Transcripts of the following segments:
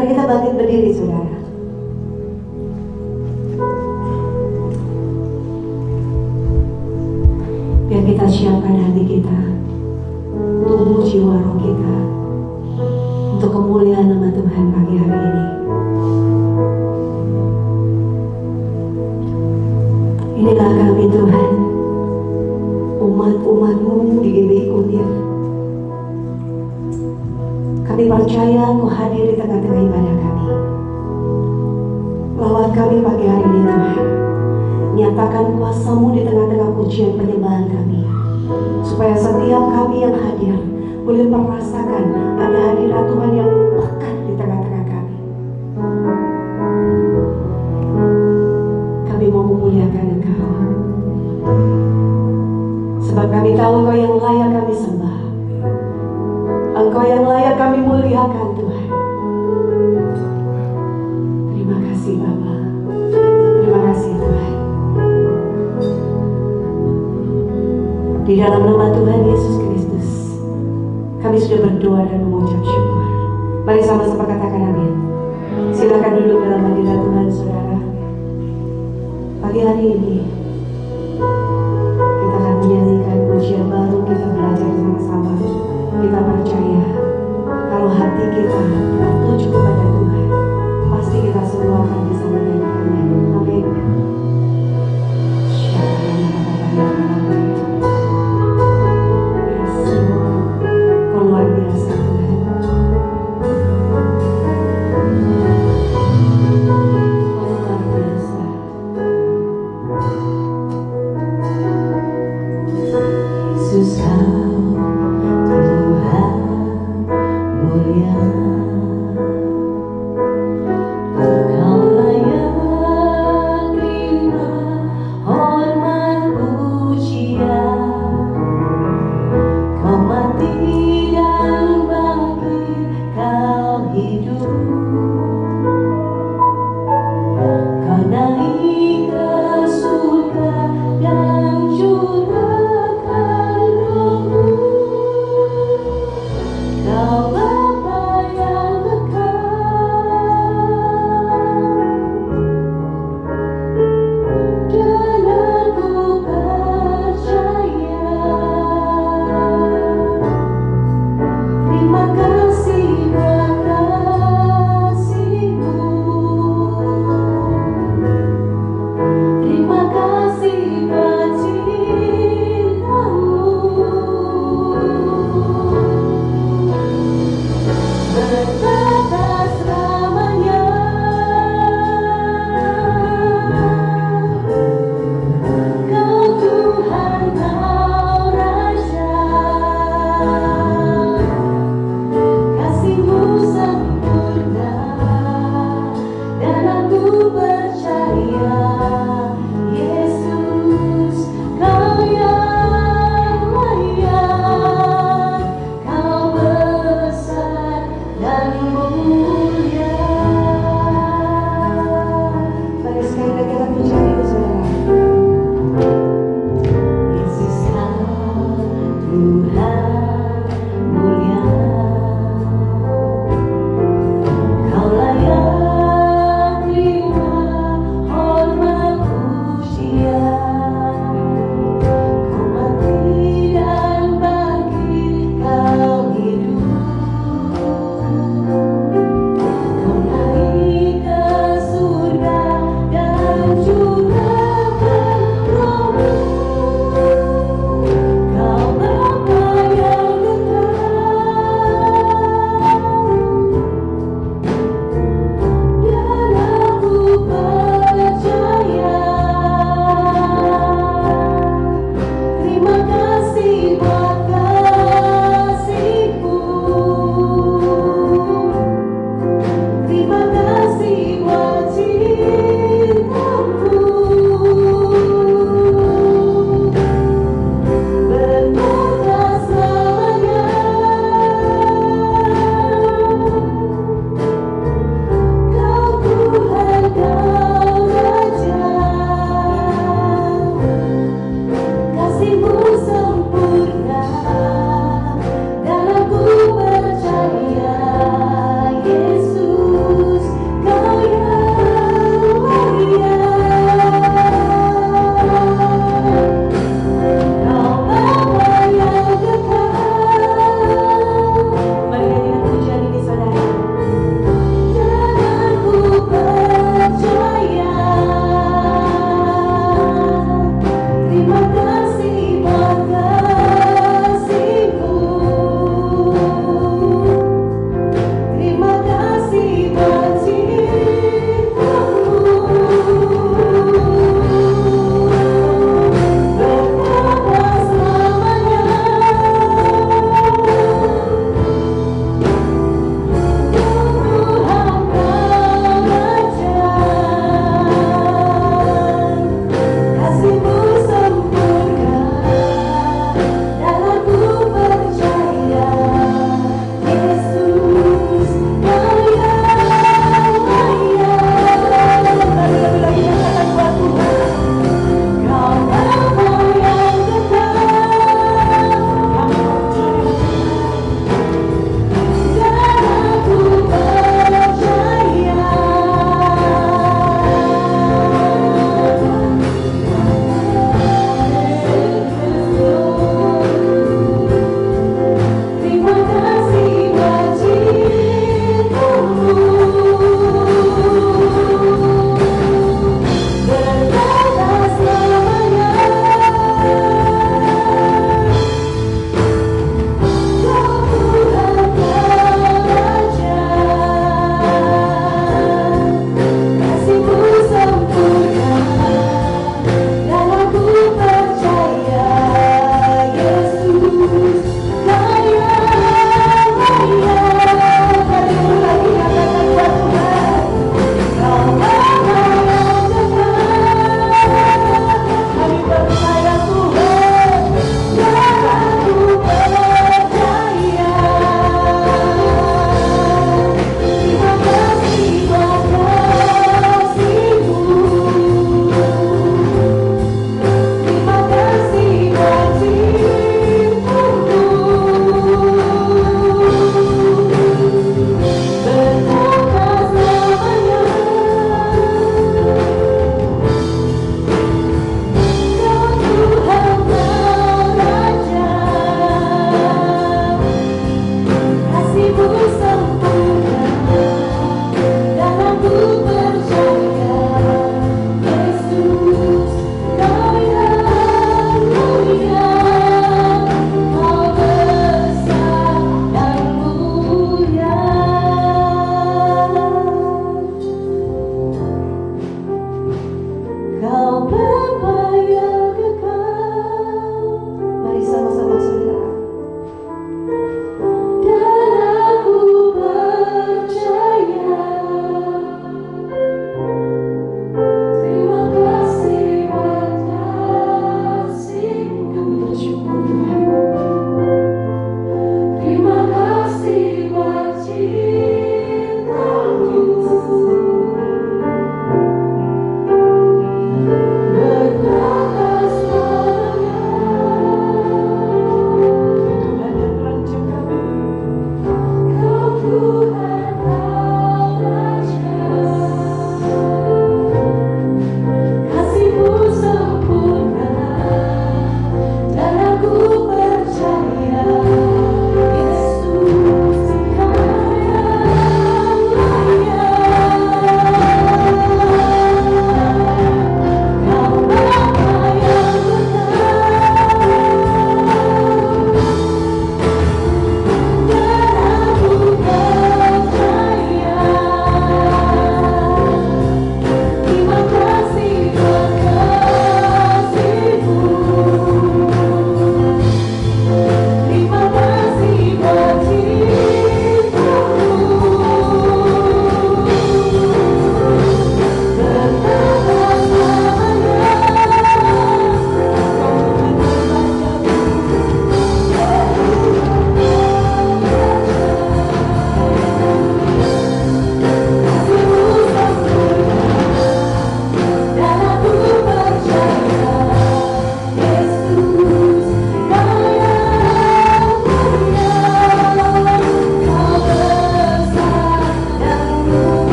Mari kita bangkit berdiri, saudara. Biar kita siapkan hati kita, tubuh jiwa roh kita, untuk kemuliaan nama Tuhan pagi hari ini. Inilah kami Tuhan, umat-umat-Mu di GBI Kunir. Kami percaya Engkau hadir di tengah-tengah ibadah kami. Lawat kami pagi hari ini Tuhan. Nyatakan kuasa-Mu di tengah-tengah pujian penyembahan kami, supaya setiap kami yang hadir boleh merasakan ada hadirat Tuhan yang pekat di tengah-tengah kami. Kami mau memuliakan Engkau, sebab kami tahu Engkau yang layak kami sembah, Engkau yang layak kami muliakan Tuhan. Terima kasih Bapa, terima kasih Tuhan. Di dalam nama Tuhan Yesus Kristus, kami sudah berdoa dan mengucap syukur. Mari sama-sama katakan amin. Silakan duduk dalam hadirat Tuhan, saudara. Pagi hari ini kita akan menyanyikan pujian baru. Kita belajar sama-sama. Kita percaya kalau hati kita tertuju kepada Tuhan, pasti kita semua akan bisa menyanyikannya. Amin. Luar biasa Tuhan. Luar biasa. Yesus Kau Tuhan mulia, Kau layak terima hormat pujian. Kau mati dan bagi Kau hidup, Kau naik ke surga dan curahkan Roh-Mu. Kau Bapa yang kekal, dan aku percaya. Terima kasih buat kasih-Mu, terima kasih buat cinta-Mu. Bertata selamanya, Kau Tuhan, Kau Raja. Kasih-Mu sempurna, dan aku percaya, Yesus, Kau yang layak, Kau besar dan mulia. Mari sekali lagi kita pujian itu, saudara. Yesus Kau Tuhan mulia, Kau layak terima hormat pujian. Kau mati dan bagi Kau hidup, Kau naik ke surga dan curahkan Roh-Mu. Kau Bapa yang kekal, dan aku percaya. Terima kasih buat kasih-Mu, terima kasih buat cinta-Mu. Bertata selamanya, Kau Tuhan, Kau Raja. Kasih-Mu sempurna, dan aku percaya, Yesus,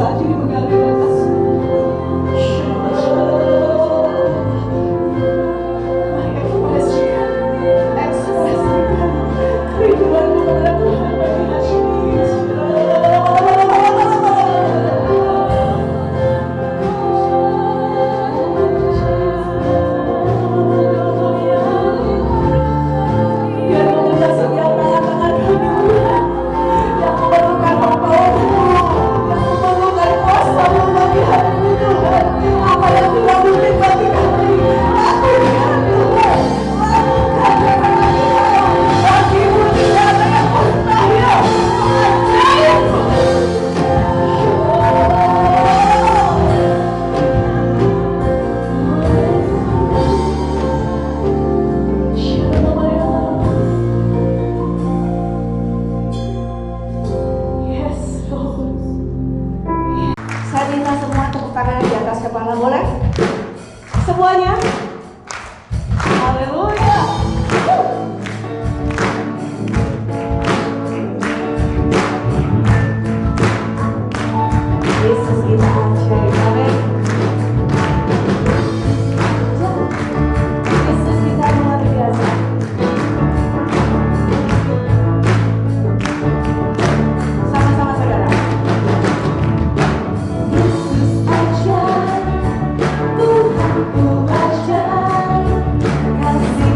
saat ini mengalir atas. Mari ekspresikan kerinduanmu kepada Tuhan bagi hari ini. Biar mengenal setiap tangan-tangan kami Tuhan, yang memerlukan hamba-Mu, yang memerlukan kuasa-Mu bagi hari ini Tuhan. Apa yang tidak mungkin bagi kami, lakukan Tuhan, lakukan karena kita tahu bagimu tidak ada yang mustahil. Ajaib Tuhan. Yes, Lord. Saya minta semua tepuk tangan di atas kepala, boleh? Semuanya. Haleluya. Yesus kita ajaib. Amin. Yesus kita luar biasa. Sama-sama saudara. Yesus ajaib, Tuhanku ajaib, kasih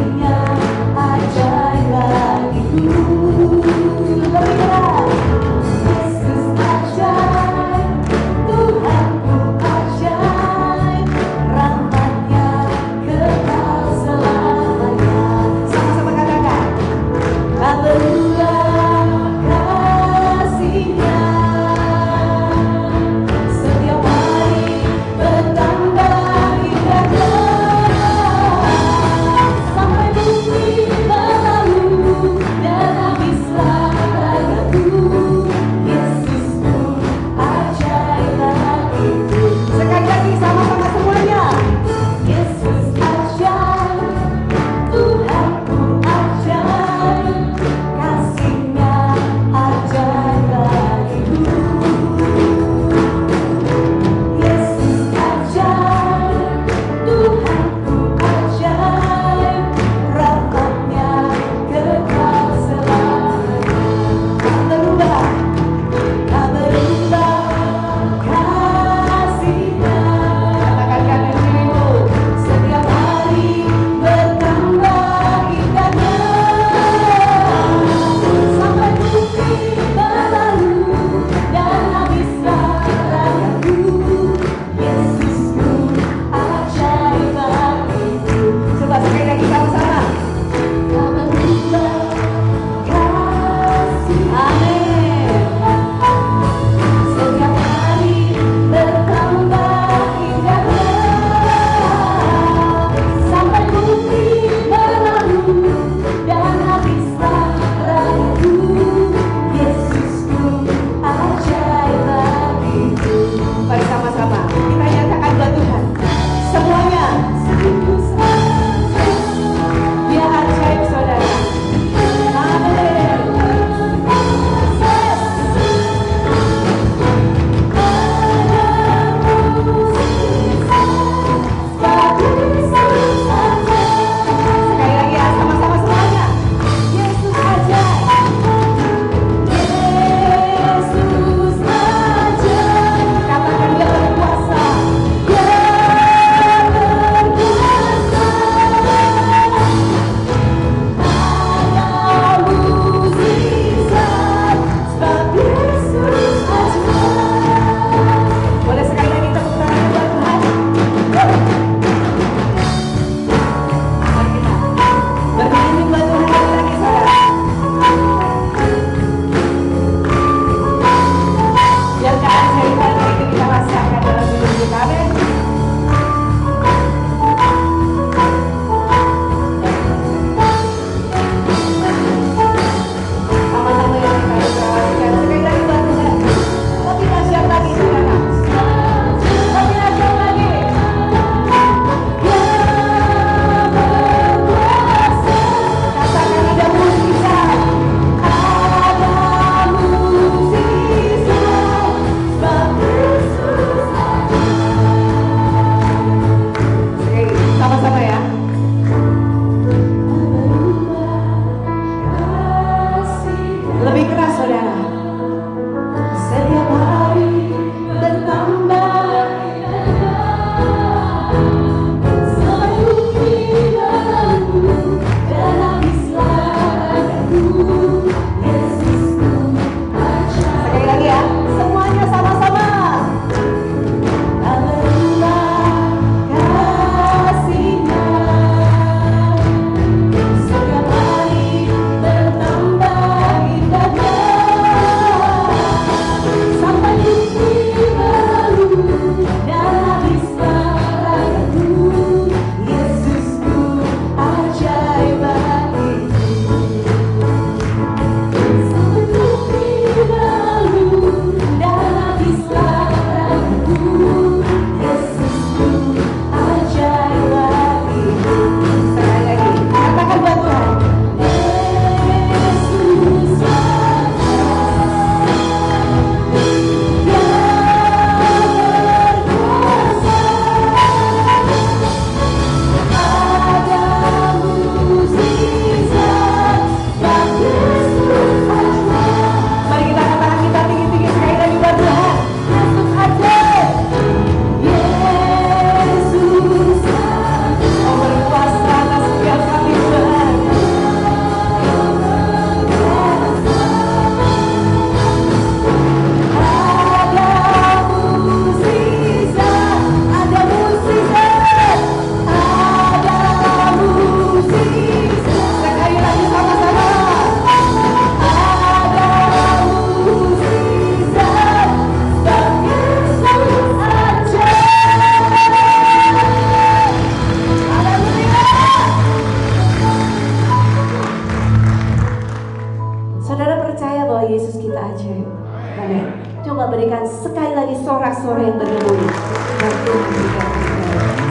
coba berikan sekali lagi sorak-sorai yang bergembira. Dan Tuhan berikan.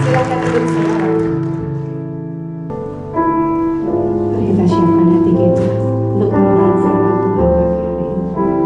Silakan duduk saudara. Mari kita siapkan hati kita untuk mendengar firman Tuhan pagi hari ini.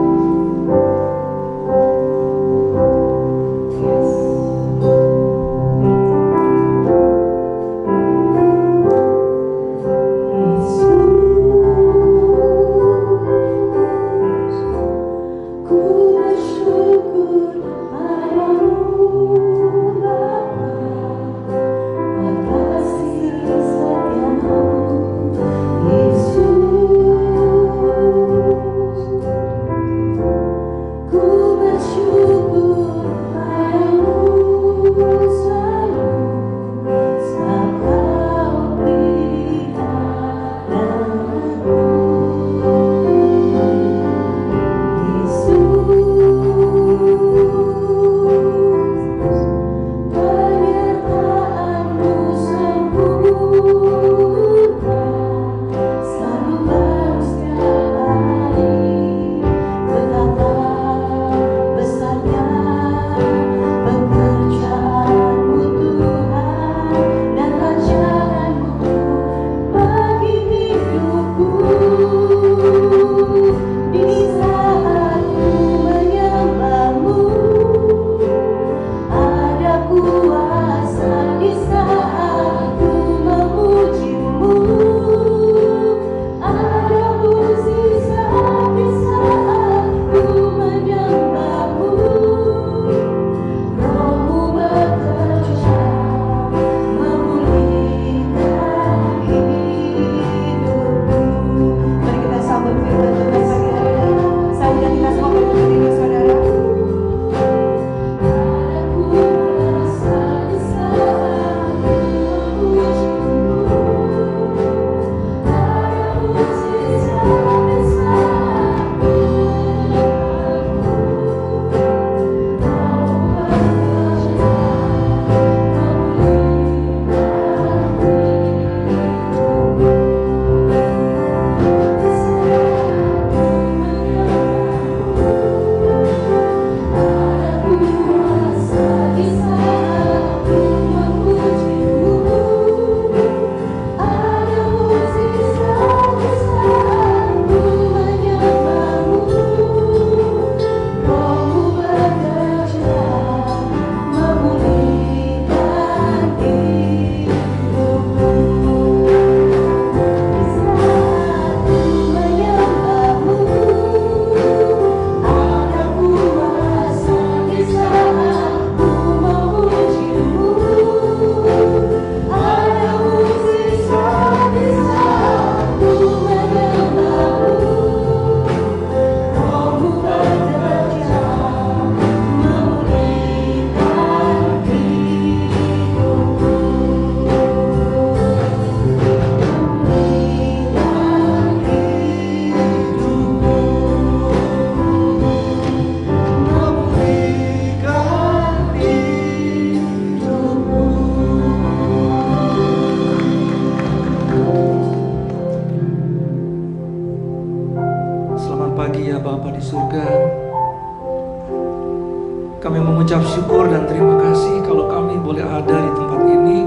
Kami mengucap syukur dan terima kasih kalau kami boleh ada di tempat ini.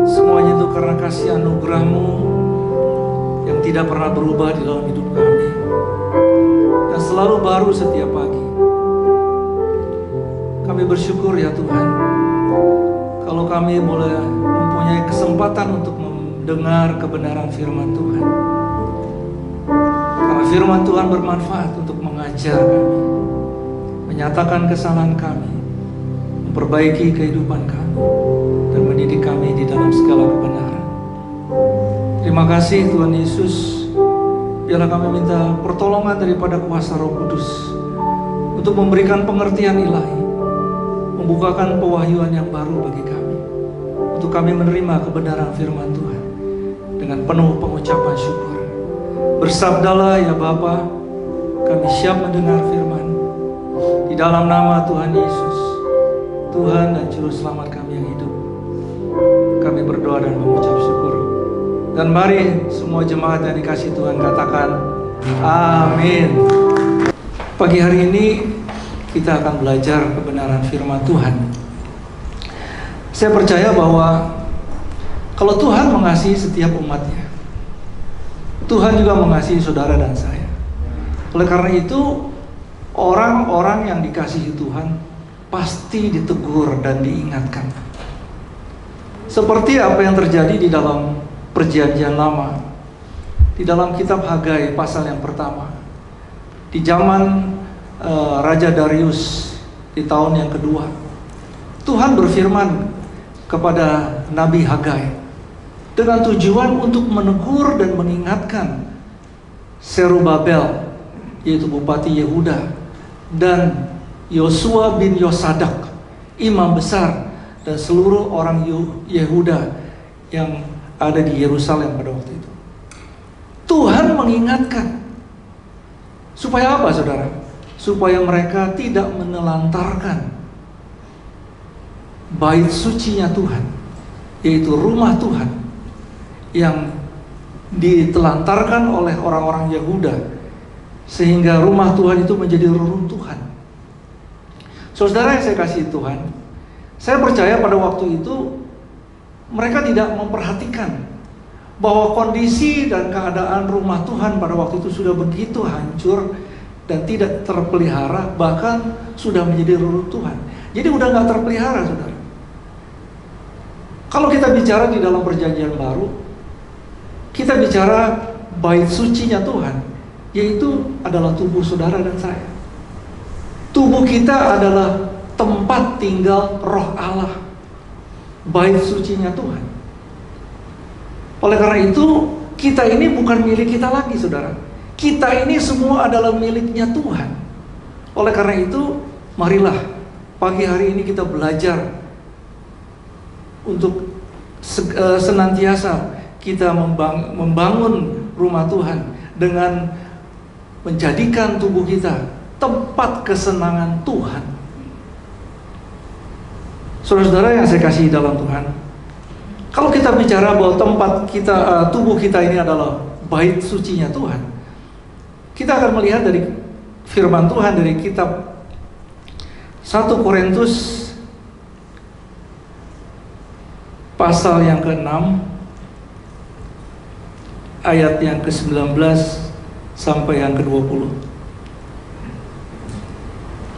Semuanya itu karena kasih anugerah-Mu yang tidak pernah berubah di dalam hidup kami, dan selalu baru setiap pagi. Kami bersyukur ya Tuhan, kalau kami boleh mempunyai kesempatan untuk mendengar kebenaran firman Tuhan. Karena firman Tuhan bermanfaat untuk mengajar kami, menyatakan kesalahan kami, memperbaiki kehidupan kami, dan mendidik kami di dalam segala kebenaran. Terima kasih Tuhan Yesus. Biarlah kami minta pertolongan daripada kuasa Roh Kudus untuk memberikan pengertian ilahi, membukakan pewahyuan yang baru bagi kami, untuk kami menerima kebenaran firman Tuhan dengan penuh pengucapan syukur. Bersabdalah ya Bapa, kami siap mendengar firman. Di dalam nama Tuhan Yesus, Tuhan dan Juru Selamat kami yang hidup, kami berdoa dan mengucap syukur. Dan mari semua jemaat yang dikasihi Tuhan katakan amin. Pagi hari ini kita akan belajar kebenaran firman Tuhan. Saya percaya bahwa kalau Tuhan mengasihi setiap umatnya, Tuhan juga mengasihi saudara dan saya. Oleh karena itu, orang-orang yang dikasihi Tuhan pasti ditegur dan diingatkan. Seperti apa yang terjadi di dalam Perjanjian Lama, di dalam kitab Hagai pasal yang pertama. Di zaman Raja Darius di tahun yang kedua, Tuhan berfirman kepada Nabi Hagai dengan tujuan untuk menegur dan mengingatkan Zerubabel, yaitu Bupati Yehuda, dan Yosua bin Yosadak, imam besar, dan seluruh orang Yehuda yang ada di Yerusalem pada waktu itu. Tuhan mengingatkan. Supaya apa, saudara? Supaya mereka tidak menelantarkan bait sucinya Tuhan, yaitu rumah Tuhan, yang ditelantarkan oleh orang-orang Yehuda, sehingga rumah Tuhan itu menjadi reruntuhan. Saudara yang saya kasih Tuhan, saya percaya pada waktu itu mereka tidak memperhatikan bahwa kondisi dan keadaan rumah Tuhan pada waktu itu sudah begitu hancur dan tidak terpelihara, bahkan sudah menjadi reruntuhan. Jadi udah gak terpelihara, saudara. Kalau kita bicara di dalam Perjanjian Baru, kita bicara bait sucinya Tuhan, yaitu adalah tubuh saudara dan saya. Tubuh kita adalah tempat tinggal Roh Allah, bait sucinya Tuhan. Oleh karena itu, kita ini bukan milik kita lagi, saudara. Kita ini semua adalah miliknya Tuhan. Oleh karena itu, marilah pagi hari ini kita belajar untuk senantiasa kita membangun rumah Tuhan dengan menjadikan tubuh kita tempat kesenangan Tuhan. Saudara-saudara yang saya kasih dalam Tuhan, kalau kita bicara bahwa tempat kita, tubuh kita ini adalah bait sucinya Tuhan, kita akan melihat dari firman Tuhan dari kitab 1 Korintus pasal yang ke-6 ayat yang ke-19 sampai yang ke-20.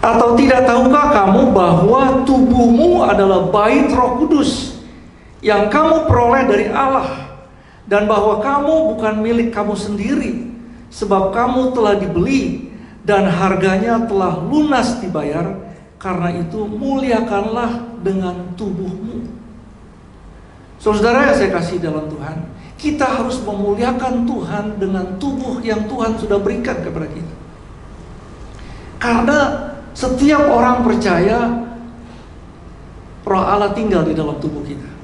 Atau tidak tahukah kamu bahwa tubuhmu adalah bait Roh Kudus yang kamu peroleh dari Allah, dan bahwa kamu bukan milik kamu sendiri, sebab kamu telah dibeli dan harganya telah lunas dibayar. Karena itu muliakanlah dengan tubuhmu. Saudara yang saya kasih dalam Tuhan, kita harus memuliakan Tuhan dengan tubuh yang Tuhan sudah berikan kepada kita. Karena setiap orang percaya Roh Allah tinggal di dalam tubuh kita.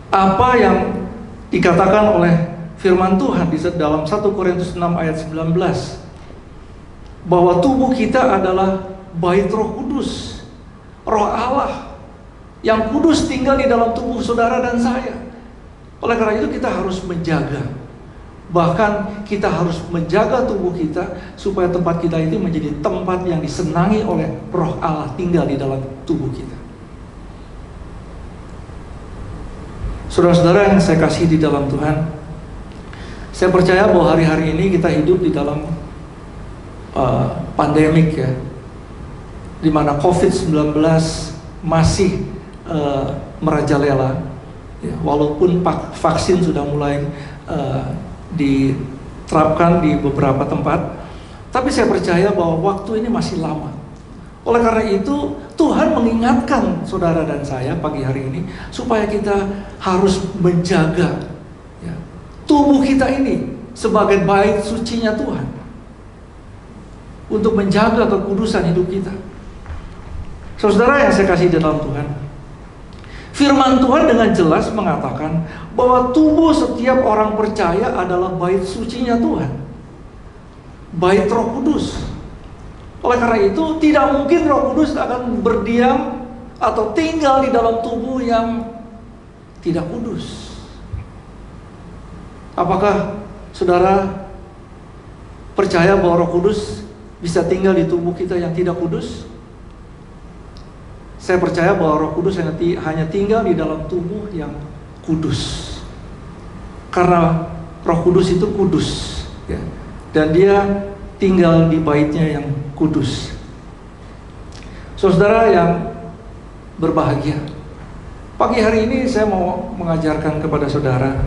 Apa yang dikatakan oleh firman Tuhan di dalam 1 Korintus 6 ayat 19, bahwa tubuh kita adalah bait Roh Kudus, Roh Allah yang kudus tinggal di dalam tubuh saudara dan saya. Oleh karena itu kita harus menjaga, bahkan kita harus menjaga tubuh kita supaya tempat kita itu menjadi tempat yang disenangi oleh Roh Allah tinggal di dalam tubuh kita. Saudara-saudara yang saya kasih di dalam Tuhan, saya percaya bahwa hari-hari ini kita hidup di dalam pandemik, ya, di mana COVID-19 masih merajalela, ya, walaupun vaksin sudah mulai diterapkan di beberapa tempat, tapi saya percaya bahwa waktu ini masih lama. Oleh karena itu, Tuhan mengingatkan saudara dan saya pagi hari ini supaya kita harus menjaga, ya, tubuh kita ini sebagai bait sucinya Tuhan, untuk menjaga kekudusan hidup kita. Saudara yang saya kasih dalam Tuhan, firman Tuhan dengan jelas mengatakan bahwa tubuh setiap orang percaya adalah bait sucinya Tuhan, bait Roh Kudus. Oleh karena itu, tidak mungkin Roh Kudus akan berdiam atau tinggal di dalam tubuh yang tidak kudus. Apakah saudara percaya bahwa Roh Kudus bisa tinggal di tubuh kita yang tidak kudus? Saya percaya bahwa Roh Kudus hanya tinggal di dalam tubuh yang kudus. Karena Roh Kudus itu kudus, ya. Dan dia tinggal di baitnya yang kudus. Saudara yang berbahagia, pagi hari ini saya mau mengajarkan kepada saudara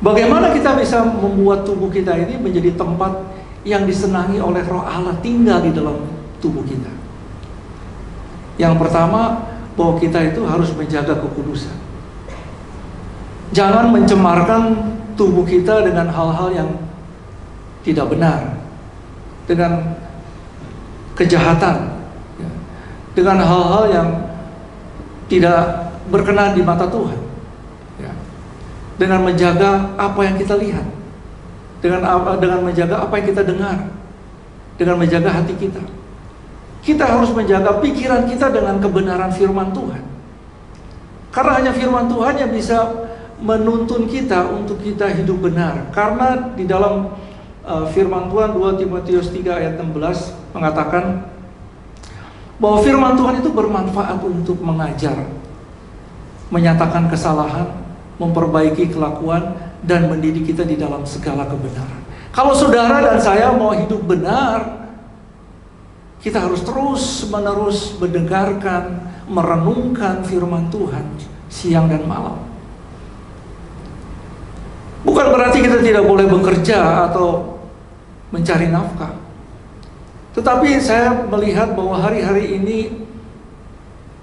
bagaimana kita bisa membuat tubuh kita ini menjadi tempat yang disenangi oleh Roh Allah tinggal di dalam tubuh kita. Yang pertama, bahwa kita itu harus menjaga kekudusan. Jangan mencemarkan tubuh kita dengan hal-hal yang tidak benar, dengan kejahatan, ya, dengan hal-hal yang tidak berkenan di mata Tuhan, ya. Dengan menjaga apa yang kita lihat, dengan menjaga apa yang kita dengar, dengan menjaga hati kita. Kita harus menjaga pikiran kita dengan kebenaran firman Tuhan. Karena hanya firman Tuhan yang bisa menuntun kita untuk kita hidup benar. Karena di dalam firman Tuhan 2 Timotius 3 ayat 16 mengatakan bahwa firman Tuhan itu bermanfaat untuk mengajar, menyatakan kesalahan, memperbaiki kelakuan, dan mendidik kita di dalam segala kebenaran. Kalau saudara dan saya mau hidup benar, kita harus terus-menerus mendengarkan, merenungkan firman Tuhan siang dan malam. Bukan berarti kita tidak boleh bekerja atau mencari nafkah. Tetapi saya melihat bahwa hari-hari ini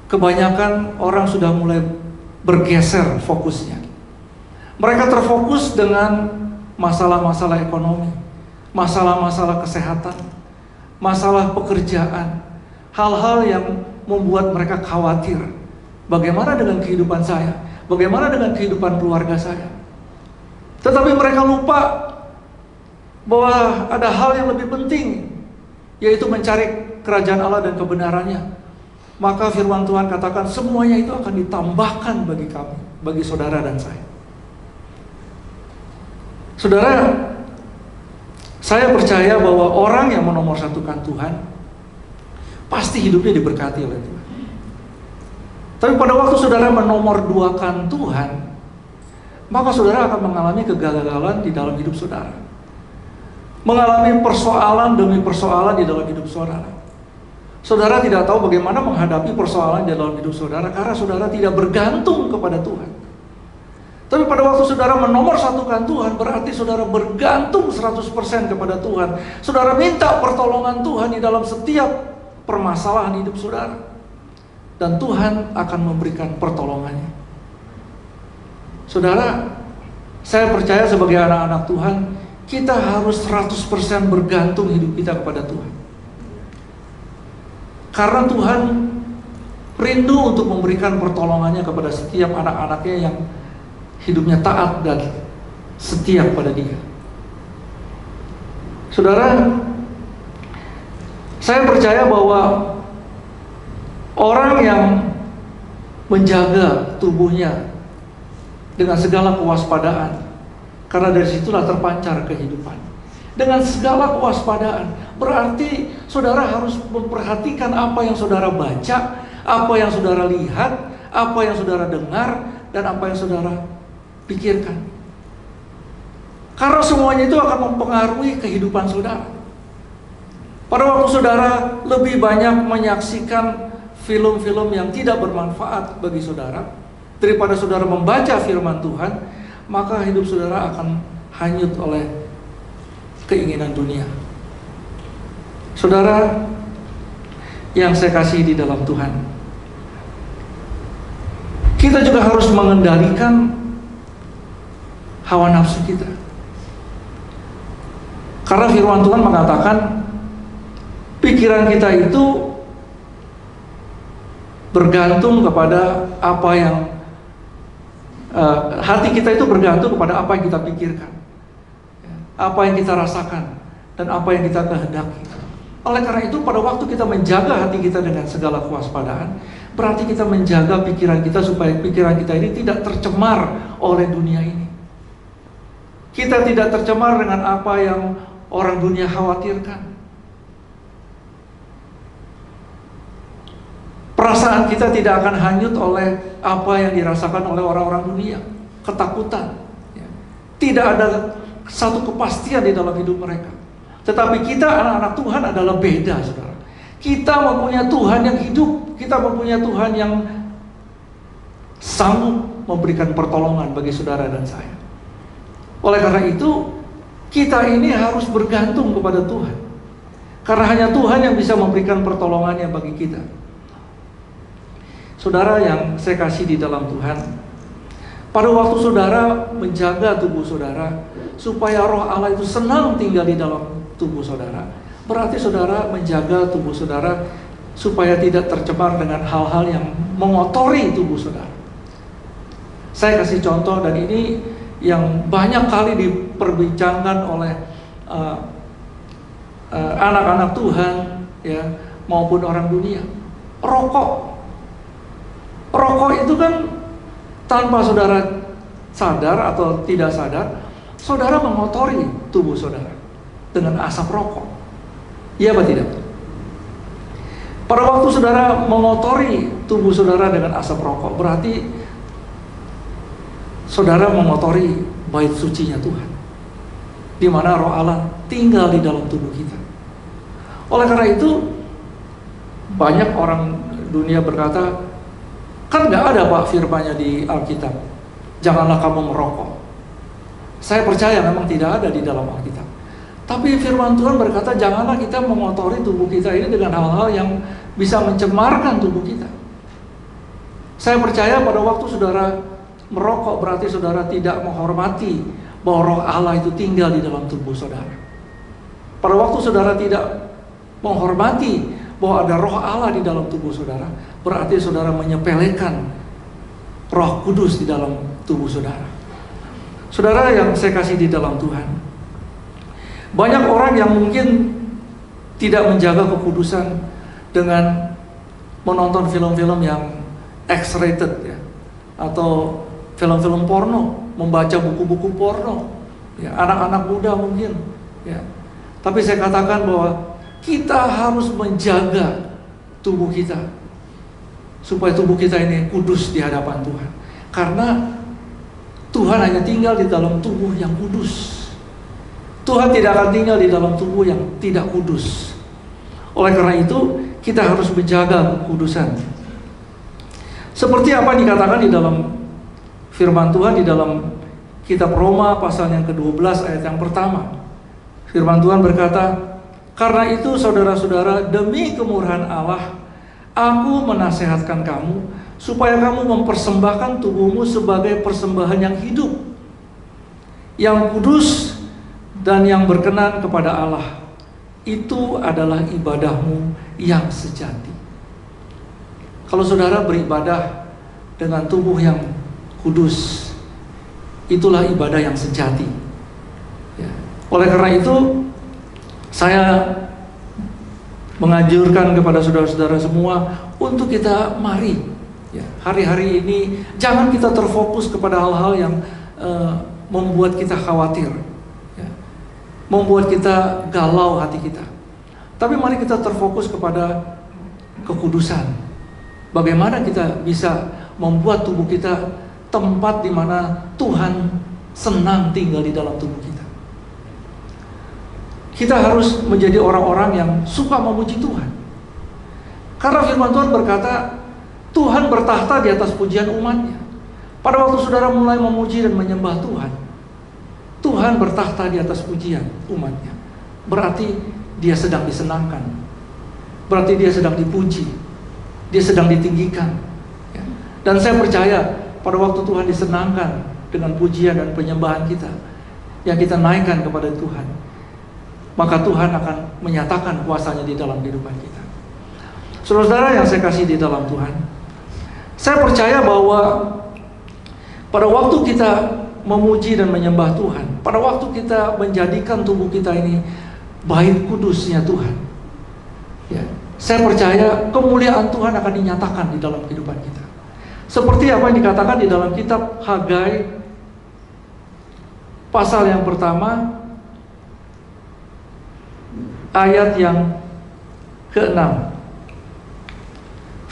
kebanyakan orang sudah mulai bergeser fokusnya. Mereka terfokus dengan masalah-masalah ekonomi, masalah-masalah kesehatan, masalah pekerjaan, hal-hal yang membuat mereka khawatir. Bagaimana dengan kehidupan saya? Bagaimana dengan kehidupan keluarga saya? Tetapi mereka lupa bahwa ada hal yang lebih penting, yaitu mencari kerajaan Allah dan kebenarannya. Maka firman Tuhan katakan semuanya itu akan ditambahkan bagi kami, bagi saudara dan saya. Saudara, saya percaya bahwa orang yang menomorsatukan Tuhan pasti hidupnya diberkati oleh Tuhan. Tapi pada waktu saudara menomorduakan Tuhan, maka saudara akan mengalami kegagalan di dalam hidup saudara. Mengalami persoalan demi persoalan di dalam hidup saudara. Saudara tidak tahu bagaimana menghadapi persoalan di dalam hidup saudara karena saudara tidak bergantung kepada Tuhan. Tapi pada waktu saudara menomorsatukan Tuhan, berarti saudara bergantung 100% kepada Tuhan. Saudara minta pertolongan Tuhan di dalam setiap permasalahan hidup saudara. Dan Tuhan akan memberikan pertolongannya. Saudara, saya percaya sebagai anak-anak Tuhan, kita harus 100% bergantung hidup kita kepada Tuhan. Karena Tuhan rindu untuk memberikan pertolongannya kepada setiap anak-anaknya yang hidupnya taat dan setia pada Dia. Saudara, saya percaya bahwa orang yang menjaga tubuhnya dengan segala kewaspadaan, karena dari situlah terpancar kehidupan. Dengan segala kewaspadaan, berarti saudara harus memperhatikan apa yang saudara baca, apa yang saudara lihat, apa yang saudara dengar, dan apa yang saudara pikirkan. Karena semuanya itu akan mempengaruhi kehidupan saudara. Pada waktu saudara lebih banyak menyaksikan film-film yang tidak bermanfaat bagi saudara daripada saudara membaca firman Tuhan, maka hidup saudara akan hanyut oleh keinginan dunia. Saudara yang saya kasih di dalam Tuhan, kita juga harus mengendalikan hawa nafsu kita. Karena firman Tuhan mengatakan pikiran kita itu bergantung kepada apa yang hati kita itu bergantung kepada apa yang kita pikirkan, apa yang kita rasakan, dan apa yang kita kehendaki. Oleh karena itu pada waktu kita menjaga hati kita dengan segala kewaspadaan, berarti kita menjaga pikiran kita supaya pikiran kita ini tidak tercemar oleh dunia ini. Kita tidak tercemar dengan apa yang orang dunia khawatirkan. Perasaan kita tidak akan hanyut oleh apa yang dirasakan oleh orang-orang dunia. Ketakutan. Tidak ada satu kepastian di dalam hidup mereka. Tetapi kita anak-anak Tuhan adalah beda, saudara. Kita mempunyai Tuhan yang hidup. Kita mempunyai Tuhan yang sanggup memberikan pertolongan bagi saudara dan saya. Oleh karena itu, kita ini harus bergantung kepada Tuhan. Karena hanya Tuhan yang bisa memberikan pertolongannya bagi kita. Saudara yang saya kasih di dalam Tuhan, pada waktu saudara menjaga tubuh saudara supaya roh Allah itu senang tinggal di dalam tubuh saudara, berarti saudara menjaga tubuh saudara supaya tidak tercemar dengan hal-hal yang mengotori tubuh saudara. Saya kasih contoh, dan ini yang banyak kali diperbincangkan oleh anak-anak Tuhan, ya, maupun orang dunia. Rokok itu kan tanpa saudara sadar atau tidak sadar, saudara mengotori tubuh saudara dengan asap rokok. Iya apa tidak? Pada waktu saudara mengotori tubuh saudara dengan asap rokok, berarti saudara mengotori bait sucinya Tuhan, di mana roh Allah tinggal di dalam tubuh kita. Oleh karena itu, banyak orang dunia berkata, kan nggak ada Pak firman-Nya di Alkitab, janganlah kamu merokok. Saya percaya memang tidak ada di dalam Alkitab. Tapi firman Tuhan berkata, janganlah kita mengotori tubuh kita ini dengan hal-hal yang bisa mencemarkan tubuh kita. Saya percaya pada waktu saudara merokok, berarti saudara tidak menghormati bahwa roh Allah itu tinggal di dalam tubuh saudara. Pada waktu saudara tidak menghormati bahwa ada roh Allah di dalam tubuh saudara, berarti saudara menyepelekan Roh Kudus di dalam tubuh saudara. Saudara yang saya kasih di dalam Tuhan, banyak orang yang mungkin tidak menjaga kekudusan dengan menonton film-film yang X-rated, ya, atau film-film porno, membaca buku-buku porno, ya, anak-anak muda mungkin, ya. Tapi saya katakan bahwa kita harus menjaga tubuh kita supaya tubuh kita ini kudus di hadapan Tuhan. Karena Tuhan hanya tinggal di dalam tubuh yang kudus. Tuhan tidak akan tinggal di dalam tubuh yang tidak kudus. Oleh karena itu, kita harus menjaga kekudusan. Seperti apa yang dikatakan di dalam firman Tuhan di dalam kitab Roma pasal yang ke-12 ayat yang pertama. Firman Tuhan berkata, karena itu saudara-saudara, demi kemurahan Allah, aku menasehatkan kamu supaya kamu mempersembahkan tubuhmu sebagai persembahan yang hidup, yang kudus dan yang berkenan kepada Allah. Itu adalah ibadahmu yang sejati. Kalau saudara beribadah dengan tubuh yang kudus, itulah ibadah yang sejati, ya. Oleh karena itu, saya menganjurkan kepada saudara-saudara semua untuk kita mari, ya, hari-hari ini jangan kita terfokus kepada hal-hal yang membuat kita khawatir, ya, membuat kita galau hati kita. Tapi mari kita terfokus kepada kekudusan. Bagaimana kita bisa membuat tubuh kita tempat di mana Tuhan senang tinggal di dalam tubuh kita. Kita harus menjadi orang-orang yang suka memuji Tuhan. Karena firman Tuhan berkata, Tuhan bertahta di atas pujian umatnya. Pada waktu saudara mulai memuji dan menyembah Tuhan, Tuhan bertahta di atas pujian umatnya. Berarti dia sedang disenangkan. Berarti dia sedang dipuji. Dia sedang ditinggikan. Dan saya percaya pada waktu Tuhan disenangkan dengan pujian dan penyembahan kita, yang kita naikkan kepada Tuhan, maka Tuhan akan menyatakan kuasanya di dalam kehidupan kita. Saudara-saudara yang saya kasih di dalam Tuhan, saya percaya bahwa pada waktu kita memuji dan menyembah Tuhan, pada waktu kita menjadikan tubuh kita ini bait kudusnya Tuhan, ya, saya percaya kemuliaan Tuhan akan dinyatakan di dalam kehidupan kita. Seperti apa yang dikatakan di dalam kitab Hagai pasal yang pertama ayat yang ke-6.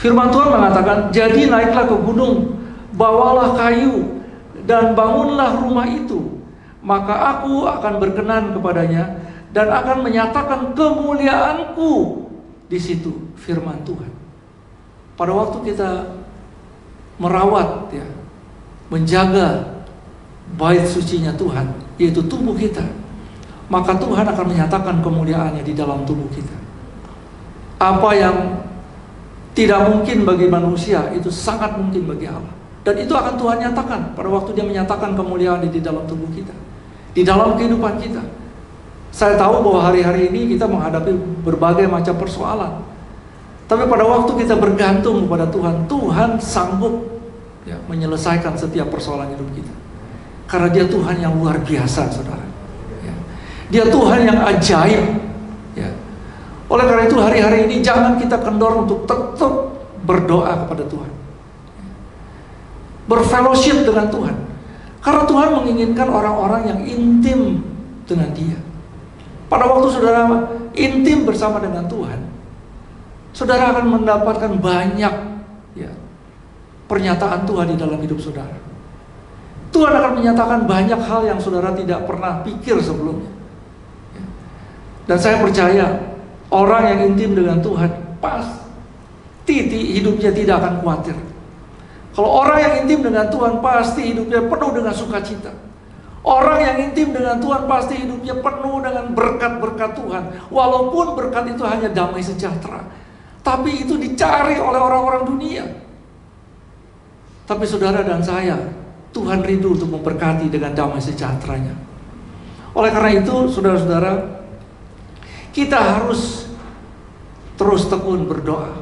Firman Tuhan mengatakan, jadi naiklah ke gunung, bawalah kayu, dan bangunlah rumah itu. Maka aku akan berkenan kepadanya, dan akan menyatakan kemuliaanku di situ. Firman Tuhan. Pada waktu kita merawat, ya, menjaga bait sucinya Tuhan, yaitu tubuh kita, maka Tuhan akan menyatakan kemuliaannya di dalam tubuh kita. Apa yang tidak mungkin bagi manusia, itu sangat mungkin bagi Allah. Dan itu akan Tuhan nyatakan pada waktu Dia menyatakan kemuliaan di dalam tubuh kita, di dalam kehidupan kita. Saya tahu bahwa hari-hari ini kita menghadapi berbagai macam persoalan, tapi pada waktu kita bergantung kepada Tuhan, Tuhan sanggup, ya, menyelesaikan setiap persoalan hidup kita. Karena Dia Tuhan yang luar biasa, saudara, ya. Dia Tuhan yang ajaib, ya. Oleh karena itu hari-hari ini jangan kita kendor untuk tetap berdoa kepada Tuhan, berfellowship dengan Tuhan. Karena Tuhan menginginkan orang-orang yang intim dengan Dia. Pada waktu saudara intim bersama dengan Tuhan, saudara akan mendapatkan banyak, ya, pernyataan Tuhan di dalam hidup saudara. Tuhan akan menyatakan banyak hal yang saudara tidak pernah pikir sebelumnya, ya. Dan saya percaya orang yang intim dengan Tuhan pasti hidupnya tidak akan khawatir. Kalau orang yang intim dengan Tuhan pasti hidupnya penuh dengan sukacita. Orang yang intim dengan Tuhan pasti hidupnya penuh dengan berkat-berkat Tuhan. Walaupun berkat itu hanya damai sejahtera, tapi itu dicari oleh orang-orang dunia. Tapi saudara dan saya, Tuhan rindu untuk memberkati dengan damai sejahteranya. Oleh karena itu, saudara-saudara, kita harus terus tekun berdoa.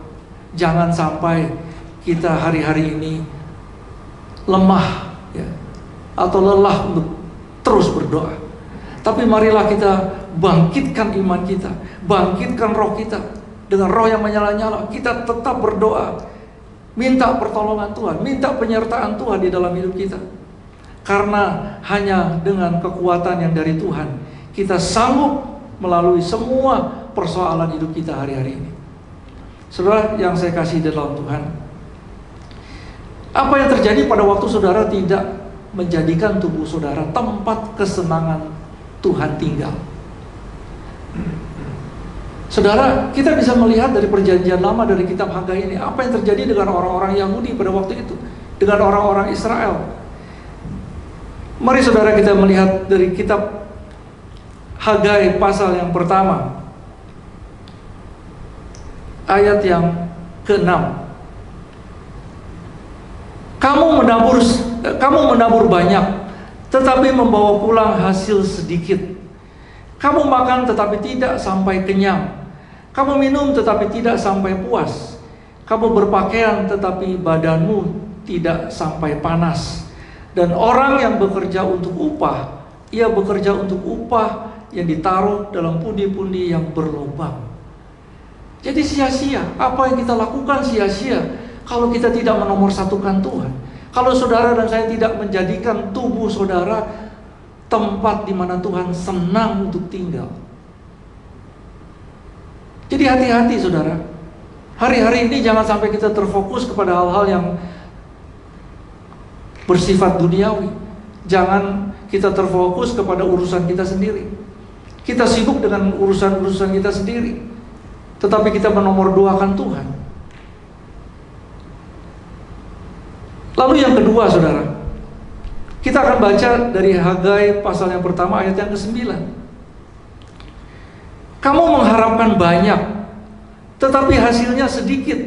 Jangan sampai kita hari-hari ini lemah, ya, atau lelah untuk terus berdoa. Tapi marilah kita bangkitkan iman kita, bangkitkan roh kita. Dengan roh yang menyala-nyala, kita tetap berdoa, minta pertolongan Tuhan, minta penyertaan Tuhan di dalam hidup kita. Karena hanya dengan kekuatan yang dari Tuhan, kita sanggup melalui semua persoalan hidup kita hari-hari ini. Saudara yang saya kasih di dalam Tuhan, apa yang terjadi pada waktu saudara tidak menjadikan tubuh saudara tempat kesenangan Tuhan tinggal? Saudara, kita bisa melihat dari perjanjian lama, dari kitab Hagai ini, apa yang terjadi dengan orang-orang Yahudi pada waktu itu, dengan orang-orang Israel. Mari saudara kita melihat dari kitab Hagai pasal yang pertama, ayat yang ke-6. Kamu menabur banyak, tetapi membawa pulang hasil sedikit. Kamu makan tetapi tidak sampai kenyang. Kamu minum tetapi tidak sampai puas. Kamu berpakaian tetapi badanmu tidak sampai panas. Dan orang yang bekerja untuk upah, ia bekerja untuk upah yang ditaruh dalam pundi-pundi yang berlubang. Jadi sia-sia, apa yang kita lakukan sia-sia kalau kita tidak menomorsatukan Tuhan. Kalau saudara dan saya tidak menjadikan tubuh saudara tempat di mana Tuhan senang untuk tinggal. Jadi hati-hati saudara. Hari-hari ini jangan sampai kita terfokus kepada hal-hal yang bersifat duniawi. Jangan kita terfokus kepada urusan kita sendiri. Kita sibuk dengan urusan-urusan kita sendiri, tetapi kita menomorduakan Tuhan. Lalu yang kedua saudara, kita akan baca dari Hagai pasal yang pertama ayat yang ke-9. Kamu mengharapkan banyak, tetapi hasilnya sedikit.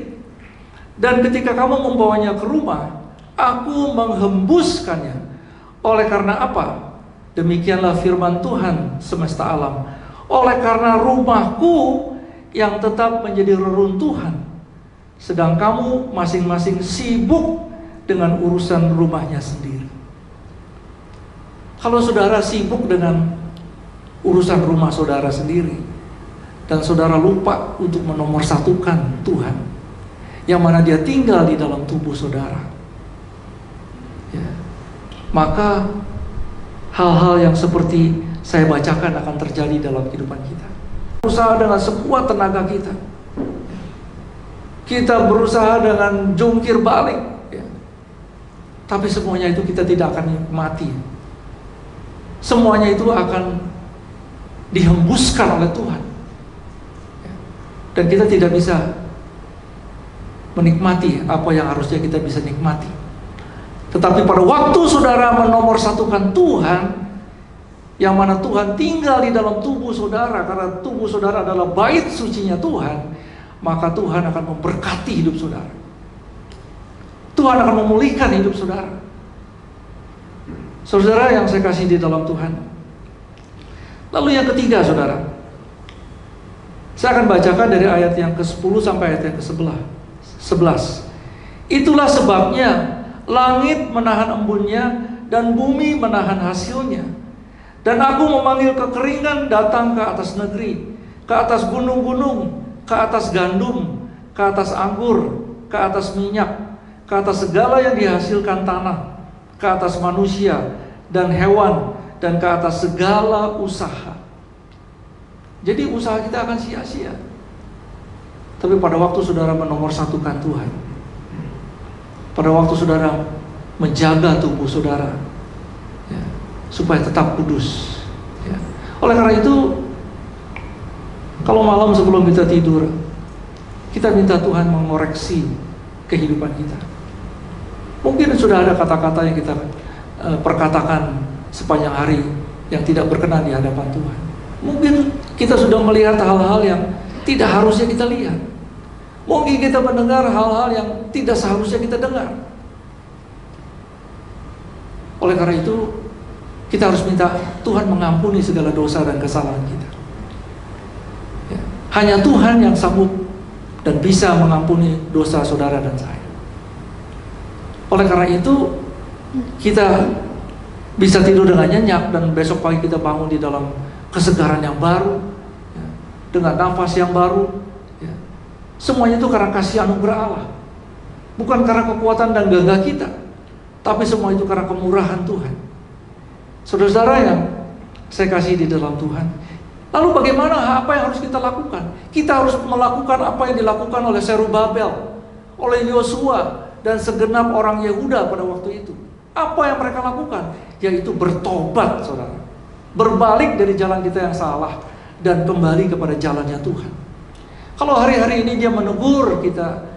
Dan ketika kamu membawanya ke rumah, aku menghembuskannya. Oleh karena apa? Demikianlah firman Tuhan semesta alam. Oleh karena rumahku yang tetap menjadi reruntuhan, sedang kamu masing-masing sibuk dengan urusan rumahnya sendiri. Kalau saudara sibuk dengan urusan rumah saudara sendiri, dan saudara lupa untuk menomorsatukan Tuhan, yang mana Dia tinggal di dalam tubuh saudara, ya, maka hal-hal yang seperti saya bacakan akan terjadi dalam kehidupan kita. Usaha dengan sekuat tenaga kita, kita berusaha dengan jungkir balik, ya. Tapi semuanya itu kita tidak akan nikmati. Semuanya itu akan dihembuskan oleh Tuhan, ya. Dan kita tidak bisa menikmati apa yang harusnya kita bisa nikmati. Tetapi pada waktu saudara menomorsatukan Tuhan, yang mana Tuhan tinggal di dalam tubuh saudara, karena tubuh saudara adalah bait sucinya Tuhan, maka Tuhan akan memberkati hidup saudara. Tuhan akan memulihkan hidup saudara. Saudara yang saya kasih di dalam Tuhan. Lalu yang ketiga, saudara, saya akan bacakan dari ayat yang ke-10 sampai ayat yang ke-11. Itulah sebabnya langit menahan embunnya dan bumi menahan hasilnya. Dan aku memanggil kekeringan datang ke atas negeri, ke atas gunung-gunung, ke atas gandum, ke atas anggur, ke atas minyak, ke atas segala yang dihasilkan tanah, ke atas manusia dan hewan, dan ke atas segala usaha. Jadi usaha kita akan sia-sia. Tapi pada waktu saudara menomorsatukan Tuhan, pada waktu saudara menjaga tubuh saudara, ya, supaya tetap kudus, ya. Oleh karena itu, kalau malam sebelum kita tidur, kita minta Tuhan mengoreksi kehidupan kita. Mungkin sudah ada kata-kata yang kita perkatakan sepanjang hari yang tidak berkenan di hadapan Tuhan. Mungkin kita sudah melihat hal-hal yang tidak harusnya kita lihat. Mungkin kita mendengar hal-hal yang tidak seharusnya kita dengar. Oleh karena itu, kita harus minta Tuhan mengampuni segala dosa dan kesalahan kita. Ya. Hanya Tuhan yang sanggup dan bisa mengampuni dosa saudara dan saya. Oleh karena itu, kita bisa tidur dengan nyenyak dan besok pagi kita bangun di dalam kesegaran yang baru, ya, dengan nafas yang baru, ya. Semuanya itu karena kasih anugerah Allah, bukan karena kekuatan dan gagah kita, tapi semua itu karena kemurahan Tuhan. Saudara-saudara yang saya kasih di dalam Tuhan, lalu bagaimana, apa yang harus kita lakukan? Kita harus melakukan apa yang dilakukan oleh Zerubabel, oleh Yosua, dan segenap orang Yehuda pada waktu itu. Apa yang mereka lakukan? Yaitu bertobat, saudara. Berbalik dari jalan kita yang salah dan kembali kepada jalannya Tuhan. Kalau hari-hari ini dia menegur kita,